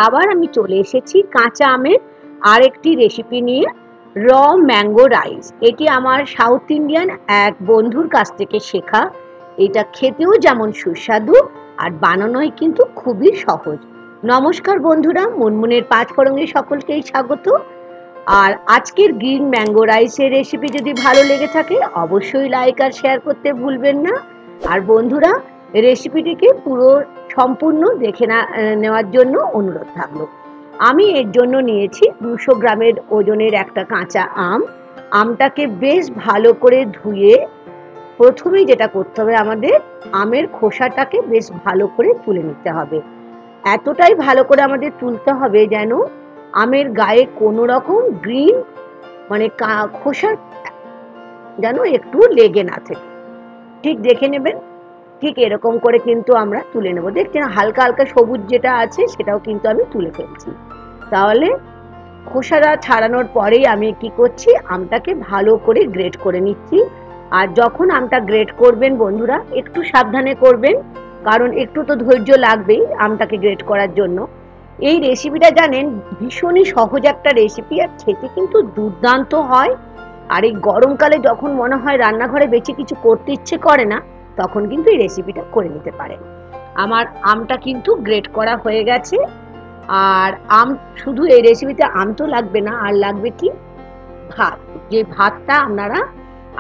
আবার আমি চলে এসেছি কাঁচা আমের আরেকটি রেসিপি নিয়ে, র ম্যাঙ্গো রাইস। এটি আমার সাউথ ইন্ডিয়ান এক বন্ধুর কাছ থেকে শেখা। এটা খেতেও যেমন সুস্বাদু আর বানানোই কিন্তু খুবই সহজ। নমস্কার বন্ধুরা, মুনমুনের পাঁচফোড়নে সকলকেই স্বাগত। আর আজকের গ্রিন ম্যাঙ্গো রাইসের রেসিপি যদি ভালো লেগে থাকে অবশ্যই লাইক আর শেয়ার করতে ভুলবেন না। আর বন্ধুরা, রেসিপিটিকে পুরো সম্পূর্ণ দেখে নেওয়ার জন্য অনুরোধ থাকলো। আমি এর জন্য নিয়েছি 200 গ্রামের ওজনের একটা কাঁচা আম। আমটাকে বেশ ভালো করে ধুয়ে প্রথমেই যেটা করতে হবে, আমাদের আমের খোসাটাকে বেশ ভালো করে তুলে নিতে হবে। এতটাই ভালো করে আমাদের তুলতে হবে যেন আমের গায়ে কোনো রকম গ্রিন মানে খোসা যেন একটু লেগে না থাকে। ঠিক দেখে নেবেন, ঠিক এরকম করে কিন্তু আমরা তুলে নেব। দেখছেন হালকা হালকা সবুজ যেটা আছে সেটাও কিন্তু আমি তুলে ফেলছি। তাহলে খোসাটা ছাড়ানোর পরেই আমি কি করছি, আমটাকে ভালো করে গ্রেট করে নিচ্ছি। আর যখন আমটা গ্রেট করবেন বন্ধুরা, একটু সাবধানে করবেন, কারণ একটু তো ধৈর্য লাগবেই আমটাকে গ্রেট করার জন্য। এই রেসিপিটা জানেন ভীষণই সহজ একটা রেসিপি, আর খেতে কিন্তু দুর্দান্ত হয়। আর এই গরমকালে যখন মনে হয় রান্নাঘরে বেশি কিছু করতে ইচ্ছে করে না, তখন কিন্তু এই রেসিপিটা করে নিতে পারেন। আমার আমটা কিন্তু গ্রেট করা হয়ে গেছে। আর আম শুধু এই রেসিপিতে আম তো লাগবে না, আর লাগবে কি ভাত। যে ভাতটা আপনারা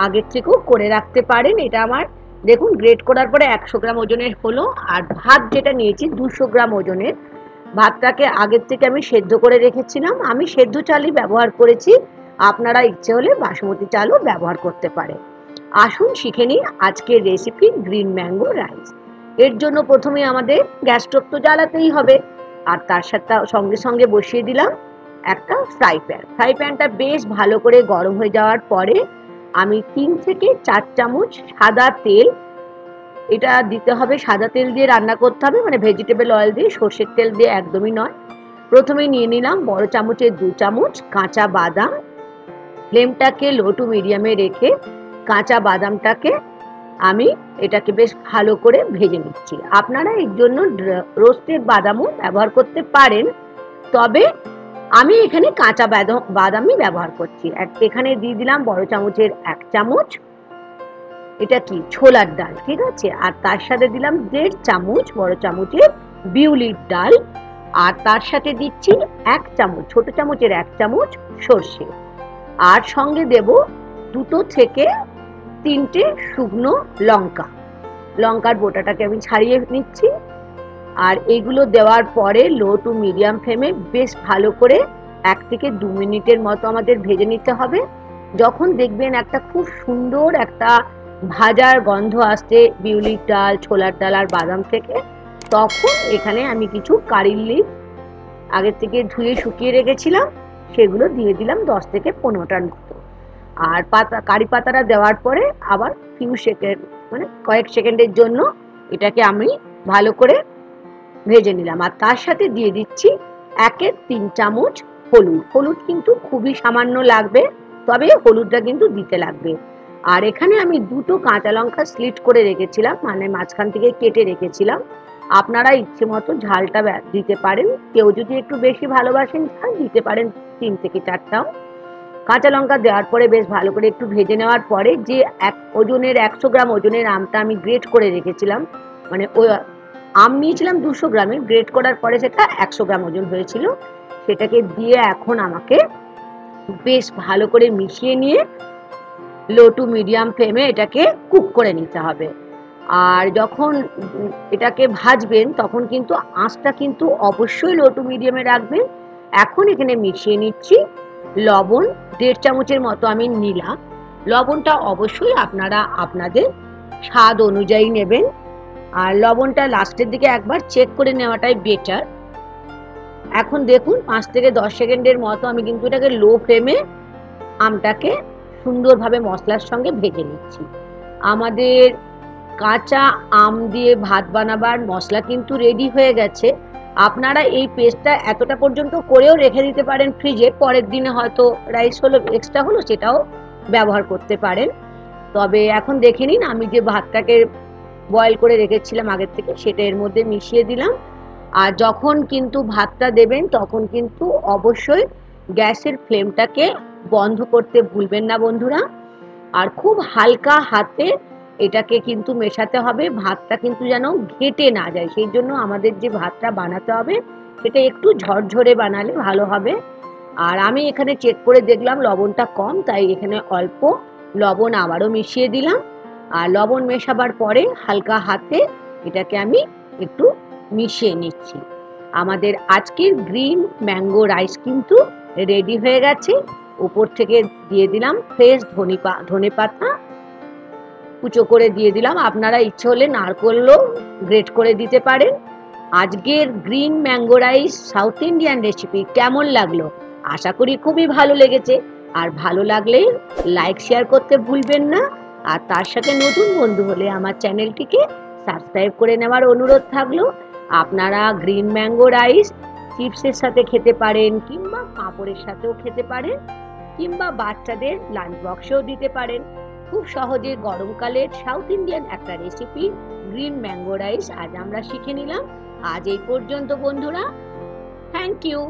আগের থেকেও করে রাখতে পারেন। এটা আমার দেখুন গ্রেট করার পরে 100 গ্রাম ওজনের হলো। আর ভাত যেটা নিয়েছি 200 গ্রাম ওজনের, ভাতটাকে আগের থেকে আমি সেদ্ধ করে রেখেছিলাম। আমি সেদ্ধ চালই ব্যবহার করেছি, আপনারা ইচ্ছে হলে বাসমতি চালও ব্যবহার করতে পারেন। আসুন শিখে নিই আজকের রেসিপি গ্রিন ম্যাঙ্গো রাইস। এর জন্য প্রথমে আমাদের গ্যাস স্টোভ তো জ্বালাতেই হবে, আর তার সাথে সঙ্গে সঙ্গে বসিয়ে দিলাম একটা ফ্রাই প্যান। ফ্রাই প্যানটা বেশ ভালো করে গরম হয়ে যাওয়ার পরে আমি 3 থেকে 4 চামচ সাদা তেল, এটা দিতে হবে, সাদা তেল দিয়ে রান্না করতে হবে, মানে ভেজিটেবল অয়েল দিয়ে, সর্ষের তেল দিয়ে একদমই নয়। প্রথমে নিয়ে নিলাম বড় চামচের 2 চামচ কাঁচা বাদাম। ফ্লেমটাকে লো টু মিডিয়ামে রেখে কাঁচা বাদামটাকে আমি এটাকে বেশ ভালো করে ভেজে নিচ্ছি। আপনারা এর জন্য রোস্টেড বাদামও ব্যবহার করতে পারেন, তবে আমি এখানে কাঁচা বাদামই ব্যবহার করছি। এখানে দিয়ে দিলাম বড় চামচের 1 চামচ, এটা কি ছোলার ডাল, ঠিক আছে। আর তার সাথে দিলাম 1.5 চামচ বড় চামচের বিউলির ডাল। আর তার সাথে দিচ্ছি 1 চামচ, ছোট চামচের 1 চামচ সর্ষে। আর সঙ্গে দেব 2 থেকে 3টে শুকনো লঙ্কা। লঙ্কার বোটাটাকে আমি ছাড়িয়ে নিচ্ছি। আর এগুলো দেওয়ার পরে লো টু মিডিয়াম ফ্লেমে বেশ ভালো করে 1 থেকে 2 মিনিটের মতো আমাদের ভেজে নিতে হবে। যখন দেখবেন একটা খুব সুন্দর একটা ভাজার গন্ধ আসছে বিউলির ডাল, ছোলার ডাল আর বাদাম থেকে, তখন এখানে আমি কিছু কারি লিভ আগের থেকে ধুয়ে শুকিয়ে রেখেছিলাম, সেগুলো দিয়ে দিলাম 10 থেকে 15টার মতো। আর কারি পাতাটা দেওয়ার পরে আবার কয়েক সেকেন্ডের জন্য এটাকে আমি ভালো করে ভেজে নিলাম। আর তার সাথে দিয়ে দিচ্ছি 1/3 চামচ হলুদ। হলুদ কিন্তু খুবই সামান্য লাগবে, তবে হলুদটা কিন্তু দিতে লাগবে। আর এখানে আমি 2টো কাঁচা লঙ্কা স্লিট করে রেখেছিলাম, মানে মাঝখান থেকে কেটে রেখেছিলাম। আপনারা ইচ্ছে মতো ঝালটা দিতে পারেন, কেউ যদি একটু বেশি ভালোবাসেন ঝাল দিতে পারেন 3 থেকে 4টাও। কাঁচা লঙ্কা দেওয়ার পরে বেশ ভালো করে একটু ভেজে নেওয়ার পরে যে 100 গ্রাম ওজনের আমটা আমি গ্রেট করে রেখেছিলাম, মানে ওই আম নিয়েছিলাম 200 গ্রামের, গ্রেট করার পরে সেটা 100 গ্রাম ওজন হয়েছিল, সেটাকে দিয়ে এখন আমাকে বেশ ভালো করে মিশিয়ে নিয়ে লো টু মিডিয়াম ফ্লেমে এটাকে কুক করে নিতে হবে। আর যখন এটাকে ভাজবেন তখন কিন্তু আঁচটা কিন্তু অবশ্যই লো টু মিডিয়ামে রাখবেন। এখন এখানে মিশিয়ে নিচ্ছি লবণ, 1.5 চামচের মতো আমি নিলাম। লবণটা অবশ্যই আপনারা আপনাদের স্বাদ অনুযায়ী নেবেন, আর লবণটা লাস্টের দিকে একবার চেক করে নেওয়াটাই বেটার। এখন দেখুন 5 থেকে 10 সেকেন্ডের মতো আমি কিন্তু এটাকে লো ফ্লেমে আমটাকে সুন্দরভাবে মশলার সঙ্গে ভেজে নিচ্ছি। আমাদের কাঁচা আম দিয়ে ভাত বানাবার মশলা কিন্তু রেডি হয়ে গেছে। আপনারা এই পেস্টটা এতটা পর্যন্ত করেও রেখে দিতে পারেন ফ্রিজে, পরের দিনে হয়তো রাইস হলো এক্সট্রা হলো সেটাও ব্যবহার করতে পারেন। তবে এখন দেখে নিন, আমি যে ভাতটাকে বয়েল করে রেখেছিলাম আগের থেকে সেটা এর মধ্যে মিশিয়ে দিলাম। আর যখন কিন্তু ভাতটা দেবেন তখন কিন্তু অবশ্যই গ্যাসের ফ্লেমটাকে বন্ধ করতে ভুলবেন না বন্ধুরা। আর খুব হালকা হাতে এটাকে কিন্তু মেশাতে হবে, ভাতটা কিন্তু যেন ঘেটে না যায়। সেই জন্য আমাদের যে ভাতটা বানাতে হবে সেটা একটু ঝরঝরে বানালে ভালো হবে। আর আমি এখানে চেক করে দেখলাম লবণটা কম, তাই এখানে অল্প লবণ আবারও মিশিয়ে দিলাম। আর লবণ মেশাবার পরে হালকা হাতে এটাকে আমি একটু মিশিয়ে নিচ্ছি। আমাদের আজকের গ্রিন ম্যাঙ্গো রাইস কিন্তু রেডি হয়ে গেছে। উপর থেকে দিয়ে দিলাম ফ্রেশ ধনেপাতা কুচো করে দিয়ে দিলাম। আপনারা ইচ্ছে হলে নারকেলও গ্রেট করে দিতে পারেন। আজকের green mango rice south Indian recipe কেমন লাগলো? আশা করি খুবই ভালো লেগেছে। আর ভালো লাগলে লাইক শেয়ার করতে ভুলবেন না। আর তার সাথে নতুন বন্ধু হলে আমার চ্যানেলটিকে সাবস্ক্রাইব করে নেওয়ার অনুরোধ থাকলো। আপনারা গ্রিন ম্যাঙ্গো রাইস চিপসের সাথে খেতে পারেন, কিংবা পাঁপড়ের সাথেও খেতে পারেন, কিংবা বাচ্চাদের লাঞ্চ বক্সেও দিতে পারেন। খুব সহজে গরমকালের সাউথ ইন্ডিয়ান একটা রেসিপি গ্রিন ম্যাঙ্গো রাইস আজ আমরা শিখে নিলাম। আজ এই পর্যন্ত বন্ধুরা, থ্যাংক ইউ।